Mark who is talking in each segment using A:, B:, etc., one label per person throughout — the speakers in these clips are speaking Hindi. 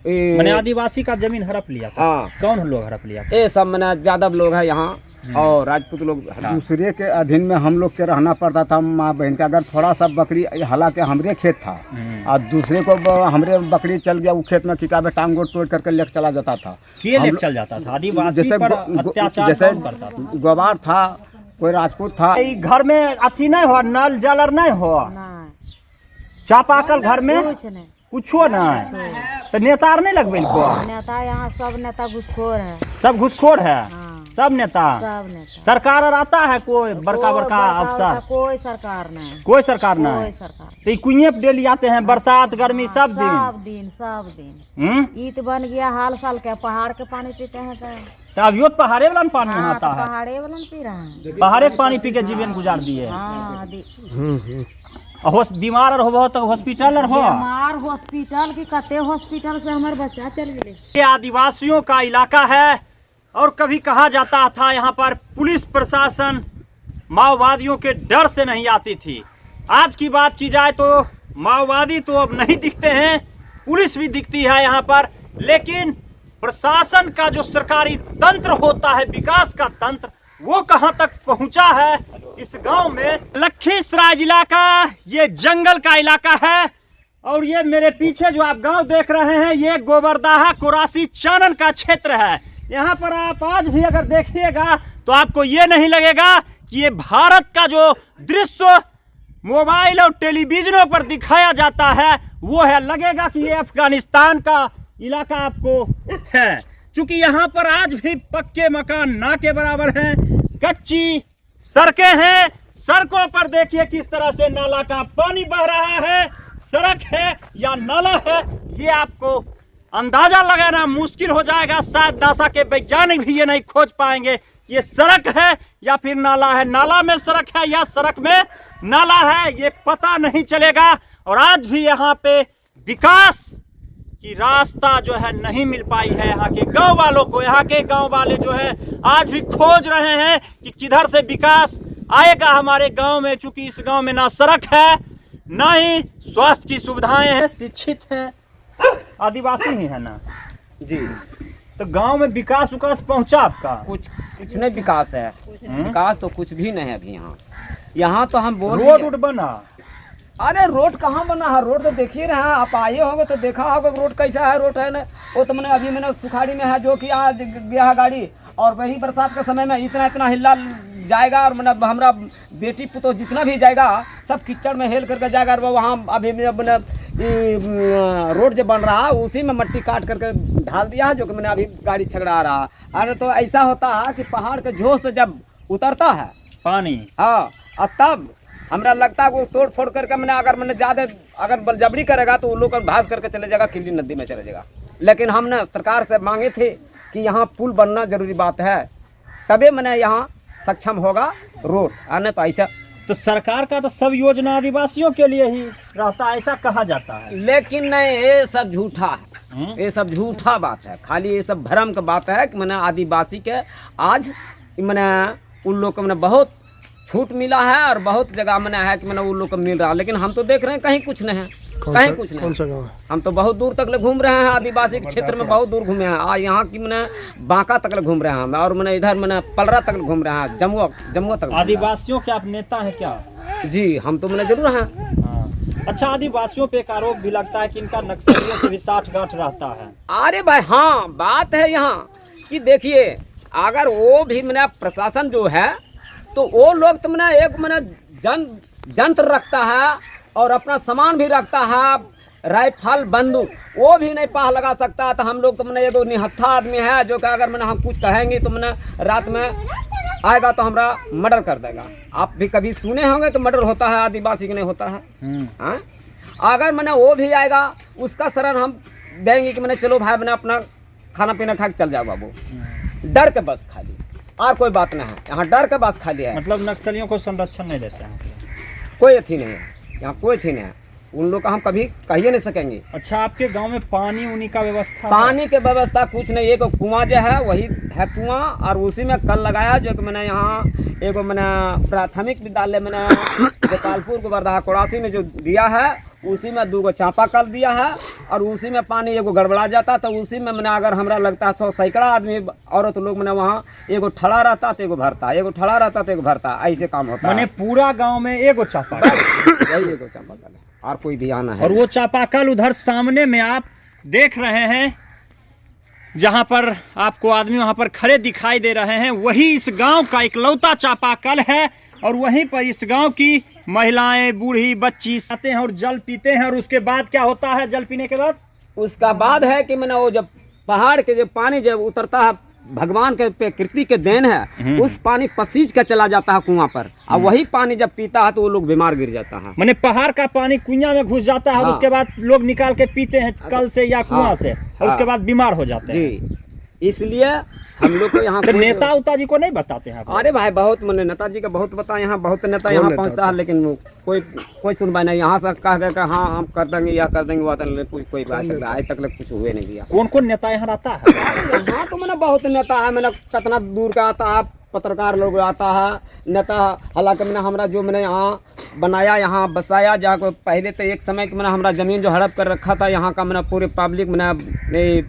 A: मैंने आदिवासी का जमीन हड़प लिया था।
B: हाँ।
A: कौन लोग हड़प लिया था?
B: ये सब मैंने यादव लोग है यहाँ और राजपूत लोग।
C: दूसरे के अधीन में हम लोग के रहना पड़ता था। माँ बहन का अगर थोड़ा सा बकरी, हालांकि हमरे खेत था और दूसरे को हमरे बकरी चल गया वो खेत में किताबें टांग गोड़ तोड़ करके लेकर चला जाता था।
A: लेकर चल जाता था? आदिवासी पर अत्याचार कौन करता था?
C: गवार था, कोई राजपूत था।
A: घर में अथी नहीं हो, नल जलर नहीं हो, चापाकल घर में कुछो नहीं, तो नेता नहीं लगबे को?
D: नेता यहाँ सब नेता घुसखोर है।
A: सब घुसखोर है?
D: हाँ।
A: सब नेता?
D: सब नेता।
A: सरकार और आता है कोई बड़का बड़का अफसर?
D: कोई सरकार नहीं।
A: कोई सरकार नहीं?
D: कोई सरकार।
A: तो कुएं पे डेली आते हैं, बरसात गर्मी सब दिन?
D: सब दिन ईद बन गया हाल साल के, पहाड़ के पानी पीते हैं तो
A: अभियो पहाड़े वाला पानी
D: हाँ,
A: आता है?
D: पहाड़े वाला पी रहे हैं।
A: पहाड़े पानी पी के जीवन गुजार दिए। बीमार और हो तो हॉस्पिटल हो?
D: बीमार हॉस्पिटल की कते हॉस्पिटल से हमारे बच्चा चल गए।
A: ये आदिवासियों का इलाका है और कभी कहा जाता था यहाँ पर पुलिस प्रशासन माओवादियों के डर से नहीं आती थी। आज की बात की जाए तो माओवादी तो अब नहीं दिखते हैं, पुलिस भी दिखती है यहाँ पर, लेकिन प्रशासन का जो सरकारी तंत्र होता है, विकास का तंत्र, वो कहां तक पहुंचा है इस गांव में। लखीसराय जिला का ये जंगल का इलाका है और ये मेरे पीछे जो आप गांव देख रहे हैं ये गोबरदाहा कोरासी चानन का क्षेत्र है। यहाँ पर आप आज भी अगर देखिएगा तो आपको ये नहीं लगेगा कि ये भारत का जो दृश्य मोबाइल और टेलीविजनों पर दिखाया जाता है वो है, लगेगा कि ये अफगानिस्तान का इलाका आपको है। क्योंकि यहाँ पर आज भी पक्के मकान ना के बराबर हैं, कच्ची सड़कें हैं। सड़कों पर देखिए किस तरह से नाला का पानी बह रहा है। सड़क है या नाला है ये आपको अंदाजा लगाना मुश्किल हो जाएगा। शायद नासा के वैज्ञानिक भी ये नहीं खोज पाएंगे ये सड़क है या फिर नाला है, नाला में सड़क है या सड़क में नाला है, ये पता नहीं चलेगा। और आज भी यहाँ पे विकास की रास्ता जो है नहीं मिल पाई है यहाँ के गांव वालों को। यहाँ के गांव वाले जो है आज भी खोज रहे हैं कि किधर से विकास आएगा हमारे गांव में। चूंकि इस गांव में ना सड़क है ना ही स्वास्थ्य की सुविधाएं हैं, शिक्षित हैं, आदिवासी ही है ना
B: जी।
A: तो गांव में विकास पहुंचा आपका?
B: कुछ नहीं विकास है। विकास तो कुछ भी नहीं है अभी यहाँ तो हम बोल
A: रोड बना?
B: अरे रोड कहाँ बना है? रोड तो देखिए रहे हैं, आप आए होंगे तो देखा होगा रोड कैसा है। रोड है ना वो तो मैंने अभी मैंने सुखाड़ी में है जो कि आज गया है गाड़ी, और वही बरसात के समय में इतना हिला जाएगा और मैंने हमारा बेटी पुतो जितना भी जाएगा सब कीचड़ में हेल करके जाएगा। और वो वहाँ अभी मैंने रोड जो बन रहा है उसी में मट्टी काट करके ढाल दिया है जो कि मैंने अभी गाड़ी छगड़ा रहा है। अरे तो ऐसा होता है कि पहाड़ के झोंस से जब उतरता है पानी, हाँ, और तब हमरा लगता है वो तोड़ फोड़ करके मैंने अगर मैंने ज़्यादा अगर बलजबरी करेगा तो वो लोग भाग करके चले जाएगा, किल्ली नदी में चले जाएगा। लेकिन हमने सरकार से मांगे थे कि यहाँ पुल बनना जरूरी बात है, तभी मैंने यहाँ सक्षम होगा रोड आने। तो ऐसा
A: तो सरकार का तो सब योजना आदिवासियों के लिए ही रहता है ऐसा कहा जाता है,
B: लेकिन नहीं, ये सब झूठा है। ये सब झूठा बात है, खाली ये सब भ्रम का बात है कि मैंने आदिवासी के आज मैंने उन लोग को मैंने बहुत छूट मिला है और बहुत जगह मैंने है कि मैंने उन लोग को मिल रहा है। लेकिन हम तो देख रहे हैं कहीं कुछ नहीं है, कहीं कुछ नहीं। कौन सा गाँव है? हम तो बहुत दूर तक घूम रहे हैं, आदिवासी के क्षेत्र में बहुत दूर घूमे हैं। आज यहाँ की मैंने बांका तक घूम रहे हैं और मैंने इधर मैंने पलरा तक घूम रहे हैं, जम्मू तक।
A: आदिवासियों के आप नेता हैं क्या?
B: जी हम तो मैंने जरूर हैं।
A: अच्छा, आदिवासियों पे एक आरोप भी लगता है कि इनका नक्सलियों से भी साठगांठ रहता है।
B: अरे भाई हाँ, बात है यहाँ कि देखिए अगर वो भी मैंने प्रशासन जो है तो वो लोग तो मैंने एक मैंने जंत्र रखता है और अपना सामान भी रखता है, राइफल बंदूक वो भी नहीं पाह लगा सकता। तो हम लोग तो मैंने एगो निहत्था आदमी है जो कि अगर मैंने हम कुछ कहेंगे तो मैंने रात में आएगा तो हमारा मर्डर कर देगा। आप भी कभी सुने होंगे कि मर्डर होता है आदिवासी के नहीं होता है। अगर मैंने वो भी आएगा उसका शरण हम देंगे कि मैंने चलो भाई मैंने अपना खाना पीना खा के चल जाओ बाबू, डर के बस खाली और कोई बात नहीं है। यहाँ डर के बस खाली है,
A: मतलब नक्सलियों को संरक्षण नहीं देते हैं,
B: कोई अथी नहीं है यहाँ, कोई अथी नहीं है। उन लोग का हम कभी कहिए नहीं सकेंगे।
A: अच्छा, आपके गांव में पानी उनी का व्यवस्था?
B: पानी के व्यवस्था कुछ नहीं, एक कुआं जो है वही है कुआं, और उसी में कल लगाया जो कि मैंने यहाँ एगो मैंने प्राथमिक विद्यालय मैंने गोपालपुर गोबरदाहा कोरासी में जो दिया है उसी में 2 चापाकल दिया है और उसी में पानी एगो गड़बड़ा जाता तो उसी में मैंने अगर हमरा लगता है 100 सैकड़ा आदमी औरत लोग मैंने वहाँ एगो ठड़ा रहता तो एगो भरता, एगो ठड़ा रहता तो एगो भरता, ऐसे काम होता
A: मैंने
B: है।
A: पूरा गांव में एगो चापाकल,
B: यही एगो चापाकल है और कोई भी आना है।
A: और वो चापाकल उधर सामने में आप देख रहे हैं, जहां पर आपको आदमी वहां पर खड़े दिखाई दे रहे हैं, वही इस गांव का इकलौता चापाकल है। और वहीं पर इस गांव की महिलाएं, बूढ़ी, बच्ची आते हैं और जल पीते हैं। और उसके बाद क्या होता है जल पीने के बाद?
B: उसका बाद है कि मैंने वो जब पहाड़ के जब पानी जब उतरता है, भगवान के प्रकृति के देन है, उस पानी पसीज के चला जाता है कुआं पर, और वही पानी जब पीता है तो वो लोग बीमार गिर जाता है।
A: मैंने पहाड़ का पानी कुआं में घुस जाता है और
B: हाँ।
A: उसके बाद लोग निकाल के पीते हैं कल से या कुआं
B: हाँ।
A: से, और उसके बाद बीमार हो जाते हैं।
B: जी, इसलिए हम लोग को यहाँ
A: तो
B: कोई-
A: नेता उता जी को नहीं बताते हैं आप?
B: अरे भाई बहुत मैंने नेताजी का बहुत बताया, यहाँ बहुत नेता यहाँ पहुँचता है, लेकिन वो कोई सुनवाई नहीं। यहाँ से कह गए कि हाँ हम कर देंगे या कर देंगे, वो कोई आज तक कुछ हुए नहीं दिया।
A: कौन कौन नेता यहाँ आता है?
B: यहाँ तो मैंने बहुत नेता है, मैंने कितना दूर का आता है, पत्रकार लोग आता है, नेता। हालांकि मैंने हमारा जो मैंने यहाँ बनाया, यहाँ बसाया, जहाँ को पहले तो एक समय कि मैंने हमारा ज़मीन जो हड़प कर रखा था, यहाँ का मैंने पूरे पब्लिक मैंने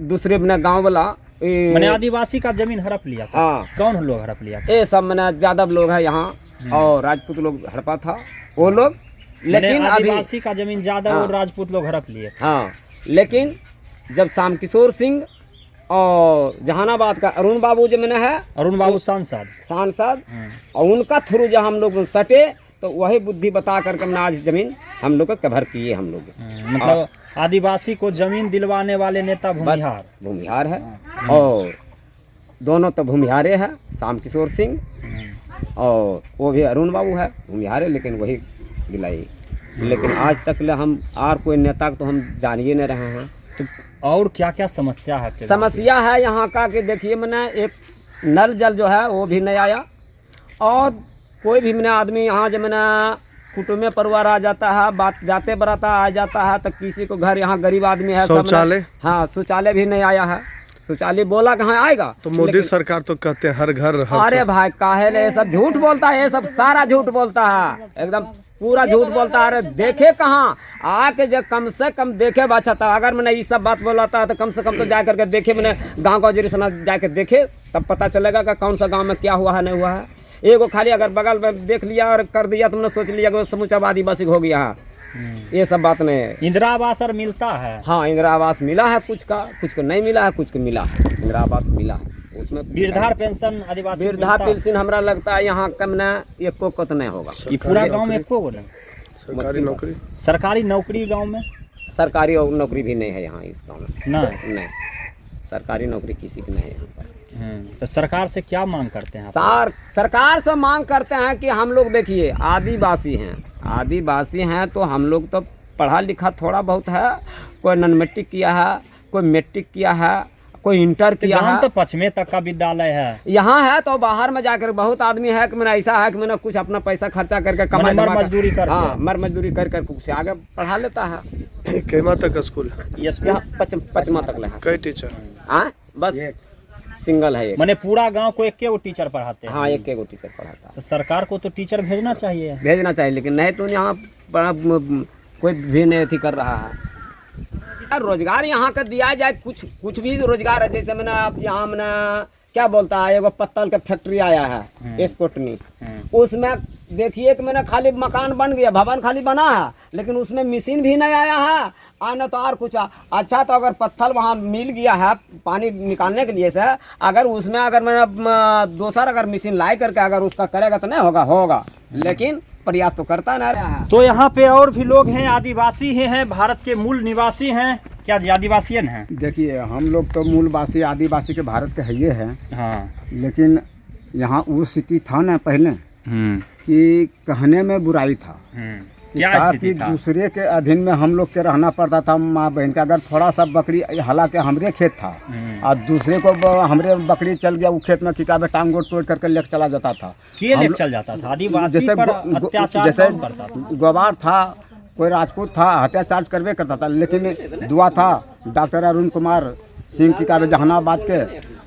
B: दूसरे मैंने गाँव वाला
A: मैंने आदिवासी का जमीन हड़प लिया था।
B: हाँ,
A: कौन लोग हड़प लिया था?
B: ये सब मैंने यादव लोग है यहाँ, और राजपूत लोग हड़पा था वो लोग। लेकिन
A: मैंने
B: अभी
A: आदिवासी का जमीन यादव
B: हाँ।
A: और राजपूत लोग हड़प लिए।
B: हाँ, लेकिन जब शाम किशोर सिंह और जहानाबाद का अरुण बाबू जो मैंने है,
A: अरुण बाबू सांसद,
B: और उनका थ्रू जब हम लोग सटे तो वही बुद्धि बता करके हमने आज जमीन हम लोग को कवर किए। हम लोग
A: मतलब आदिवासी को जमीन दिलवाने वाले नेता भूमिहार।
B: भूमिहार है, और दोनों तो भूमिहारे हैं, शाम किशोर सिंह और वो भी अरुण बाबू है भूमिहारे, लेकिन वही दिलाई। लेकिन आज तक ले हम और कोई नेता को तो हम जानिए नहीं रहे हैं।
A: तो और क्या क्या समस्या है आपके गाँव
B: समस्या है यहाँ का कि देखिए मैंने एक नल जल जो है वो भी नहीं आया, और कोई भी मैंने आदमी यहाँ जब मैंने कुटुंब परिवार आ जाता है, बात जाते बराता आ जाता है, तो किसी को घर यहाँ गरीब आदमी है,
E: शौचालय?
B: हाँ, शौचालय भी नहीं आया है। शौचालय बोला कहाँ आएगा?
E: तो मोदी सरकार तो कहते हैं हर घर हर
B: अरे भाई काहे ले, ये सब झूठ बोलता है, ये सब सारा झूठ बोलता है, एकदम पूरा झूठ बोलता है। अरे देखे कहाँ आके, जब कम से कम देखे बाचा था। अगर मैंने ये सब बात बोला था तो कम से कम तो जा करके देखे, मैंने गाँव का जरिसना जाके देखे, तब पता चलेगा कि कौन सा गाँव में क्या हुआ है नहीं हुआ है। एगो खाली अगर बगल में देख लिया और कर दिया, तुमने सोच लिया कि समूचा आदिवासी हो गया है। ये सब बात नहीं है।
A: इंदिरा आवास और मिलता है?
B: हाँ, इंदिरा आवास मिला है, कुछ को नहीं मिला है, कुछ को मिला है। इंदिरा आवास मिला है, उसमें
A: वृद्धार पेंशन आदिवासी
B: वृद्धा पेंशन हमरा लगता है यहाँ कम न एको को तो नहीं होगा।
A: ये पूरा गांव में एको गो नहीं?
E: सरकारी नौकरी?
A: सरकारी नौकरी गांव में?
B: सरकारी नौकरी भी नहीं है यहाँ इस गाँव में।
A: नहीं,
B: सरकारी नौकरी किसी की नहीं है यहाँ पर।
A: तो सरकार से क्या मांग करते हैं आप?
B: सरकार से मांग करते हैं कि हम लोग देखिए आदिवासी हैं तो हम लोग तो पढ़ा लिखा थोड़ा बहुत है, कोई नॉन मैट्रिक किया है, कोई मैट्रिक किया है, कोई इंटर किया है।
A: तो 5वीं तक का विद्यालय है
B: यहाँ है, तो बाहर में जाकर बहुत आदमी है कि मैंने ऐसा है कि मैंने कुछ अपना पैसा खर्चा करके कमाई
A: मजदूरी करके।
B: हाँ, मजदूरी कर कुछ आगे पढ़ा लेता है।
E: केमा तक स्कूल?
A: ये स्कूल
B: यहाँ 5वां तक है।
E: कई टीचर?
B: हाँ, बस सिंगल है एक।
A: मैंने पूरा गांव को एक टीचर पढ़ाते हैं?
B: हाँ, एक टीचर पढ़ाता है।
A: तो सरकार को तो टीचर भेजना चाहिए।
B: लेकिन नहीं तो यहाँ कोई भी नहीं अथी कर रहा है। रोजगार यहाँ का दिया जाए, कुछ भी रोजगार है। जैसे मैंने आप यहाँ मैंने क्या बोलता है, एगो पत्तल का फैक्ट्री आया है स्कोटनी, उसमें देखिए कि मैंने खाली मकान बन गया, भवन खाली बना है, लेकिन उसमें मशीन भी नहीं आया है, आना तो और कुछ। अच्छा, तो अगर पत्थर वहाँ मिल गया है पानी निकालने के लिए से, अगर उसमें अगर मैंने दूसरा अगर मशीन लाई करके अगर उसका करेगा तो नहीं होगा, लेकिन प्रयास तो करता ना रहा है।
A: तो यहाँ पे और भी लोग हैं, आदिवासी ही हैं, भारत के मूल निवासी हैं। क्या आदिवासी हैं?
C: देखिए हम लोग तो मूलवासी आदिवासी के भारत के है हैं।
A: हाँ,
C: लेकिन यहाँ वो स्थिति था ना पहले कि कहने में बुराई था,
A: क्या
C: ताकि
A: स्थिति था?
C: दूसरे के अधीन में हम लोग के रहना पड़ता था। माँ बहन का अगर थोड़ा सा बकरी, हालांकि हमरे खेत था, और दूसरे को हमरे बकरी चल गया, वो खेत में किताबें टांग गोट तोड़ करके लेके चला जाता था।
A: लेके चल जाता था? आदिवासी
C: जैसे
A: पर अत्याचार
C: जैसे
A: कौन करता था?
C: गवार था, कोई राजपूत था, अत्याचार करवे करता था। लेकिन दुआ था डॉक्टर अरुण कुमार सिंह की काबे जहानाबाद के,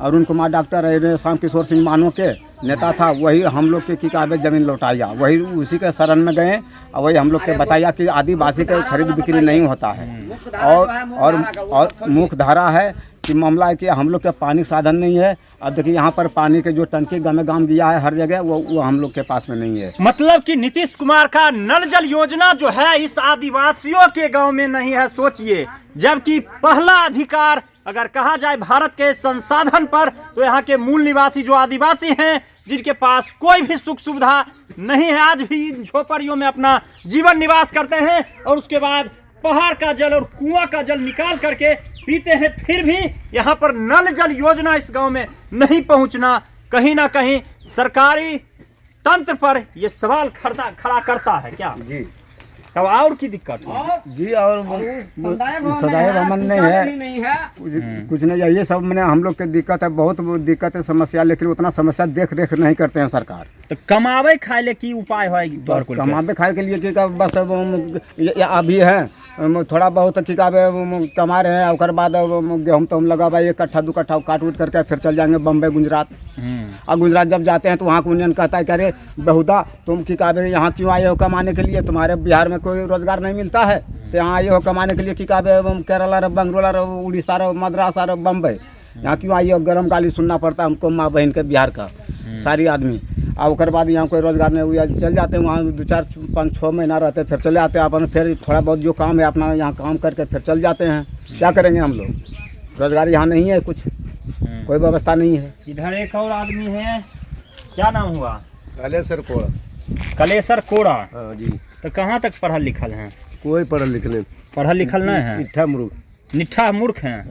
C: अरुण कुमार डॉक्टर शाम किशोर सिंह मानो के, नेता था वही हम लोग के की काबे ज़मीन लौटाया, वही उसी के शरण में गए और वही हम लोग के बताया कि आदिवासी के खरीद बिक्री नहीं होता है। और मुख्य धारा है कि मामला है कि हम लोग के पानी का साधन नहीं है। अब देखिए यहाँ पर पानी के जो टंकी गांव गया है हर जगह, वो हम लोग के पास में नहीं है।
A: मतलब कि नीतीश कुमार का नल जल योजना जो है इस आदिवासियों के गांव में नहीं है, सोचिए। जबकि पहला अधिकार अगर कहा जाए भारत के संसाधन पर, तो यहाँ के मूल निवासी जो आदिवासी हैं, जिनके पास कोई भी सुख सुविधा नहीं है, आज भी झोपड़ियों में अपना जीवन निवास करते हैं और उसके बाद पहाड़ का जल और कुआं का जल निकाल करके पीते हैं। फिर भी यहाँ पर नल जल योजना इस गांव में नहीं पहुंचना कहीं ना कहीं सरकारी तंत्र पर यह सवाल खड़ा करता है क्या
C: जी।
A: तब और की दिक्कत है
C: जी। और सदाए भवन नहीं है, कुछ नहीं है। ये सब मैंने हम लोग के दिक्कत है, बहुत दिक्कत है, समस्या, लेकिन उतना समस्या देख रेख नहीं करते हैं सरकार।
A: तो कमावे खाए ले की उपाय है?
C: बस कमावे खाए के लिए कि बस अभी है थोड़ा बहुत कि कमा रहे हैं, और बाद गेहूँ तो हम लगा भाई 1 कट्ठा 2 कट्ठा काट उठ करके फिर चल जाएंगे बम्बई गुजरात। और गुजरात जब जाते हैं तो वहाँ का यूनियन कहता है कि अरे बहुदा तुम की काबे यहाँ क्यों आए हो कमाने के लिए, तुम्हारे बिहार में कोई रोजगार नहीं मिलता है, से यहाँ आए हो कमाने के लिए कि काबे केरला रे बंगलोर रे उड़ीसा रे मद्रास रे बम्बई, यहाँ क्यों आइए हो? गर्म गाली सुनना पड़ता है हमको माँ बहन के बिहार का सारी आदमी। और उसके बाद यहाँ कोई रोजगार नहीं हुआ, चल जाते हैं वहाँ 2 4 5 6 महीना रहते हैं, फिर चले आते हैं अपन, फिर थोड़ा बहुत जो काम है अपना यहाँ काम करके फिर चल जाते हैं। क्या करेंगे हम लोग? रोजगार यहाँ नहीं है, कुछ कोई व्यवस्था नहीं है।
A: इधर एक और आदमी है, क्या नाम हुआ?
E: कलेसर कोड़ा।
A: कलेसर कोड़ा।
E: हाँ जी।
A: तो कहाँ तक पढ़ल लिखल हैं?
E: कोई पढ़ल लिखल
A: नहीं है,
E: निठा मूर्ख।
A: निठा मूर्ख हैं।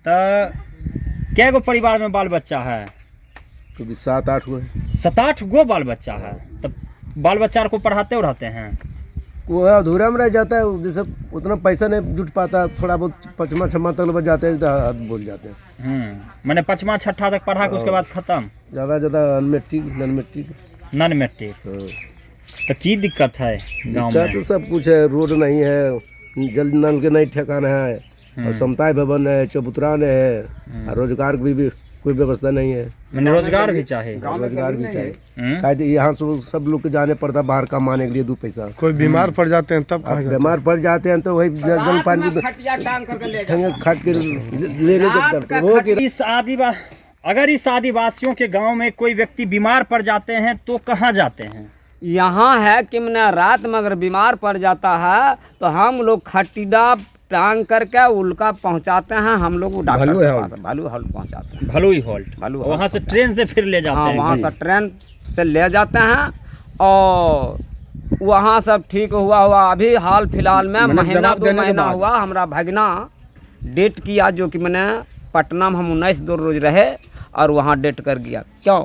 A: तो कै गो परिवार में बाल बच्चा है?
E: कभी 7-8 गो।
A: 7-8 गो बाल बच्चा है। तब बाल बच्चा को पढ़ाते हो रहते हैं?
E: वो अधूरा में रह जाता है, जैसे उतना पैसा नहीं जुट पाता, थोड़ा बहुत 5वां 6वां तक बच जाते हैं, हाथ बोल जाते हैं।
A: मैंने 5वां 6ठा तक पढ़ा के उसके बाद खत्म?
E: ज़्यादा
A: नन मैट्रिक। तो की दिक्कत है गाँव में?
E: तो सब कुछ है, रोड नहीं है, जल नल के नहीं ठिकाना है, और समताय भवन है, चबूतरान है, और रोजगार की भी कोई व्यवस्था नहीं है।
A: मैंने रोजगार भी चाहिए,
E: रोजगार भी चाहिए। यहाँ से सब लोग को जाने पड़ता बाहर कमाने के लिए 2 पैसा। कोई बीमार पड़ जाते हैं तब बीमार पड़ जाते हैं तो वही जल पानी खट के लेने
A: जब अगर इस आदिवासियों के गांव में कोई व्यक्ति बीमार पड़ जाते हैं तो कहाँ जाते हैं?
B: यहाँ है कि मैंने रात में अगर बीमार पड़ जाता है तो हम लोग खटीडा टांग करके उल्का पहुँचाते हैं, हम लोग डॉक्टर के पास भालू हॉल्ट पहुँचाते हैं।
A: भलुई हॉल्ट, वहाँ से ट्रेन से फिर ले जाते हैं?
B: वहाँ से ट्रेन से ले जाते हैं और वहाँ सब ठीक हुआ अभी हाल फिलहाल में महीना 2 महीना हुआ हमारा भगना डेट किया, जो कि मैंने पटना में हम 19 रोज रहे और वहाँ डेट कर गया। क्यों?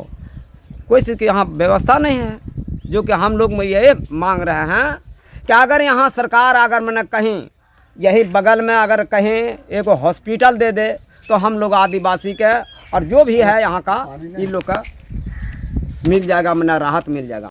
B: कोई चीज़ की यहाँ व्यवस्था नहीं है, जो कि हम लोग में ये मांग रहे हैं कि अगर यहाँ सरकार अगर मैंने कहीं यही बगल में अगर कहीं एक हॉस्पिटल दे दे तो हम लोग आदिवासी के और जो भी है यहाँ का इन लोग का मिल जाएगा, मैंने राहत मिल जाएगा।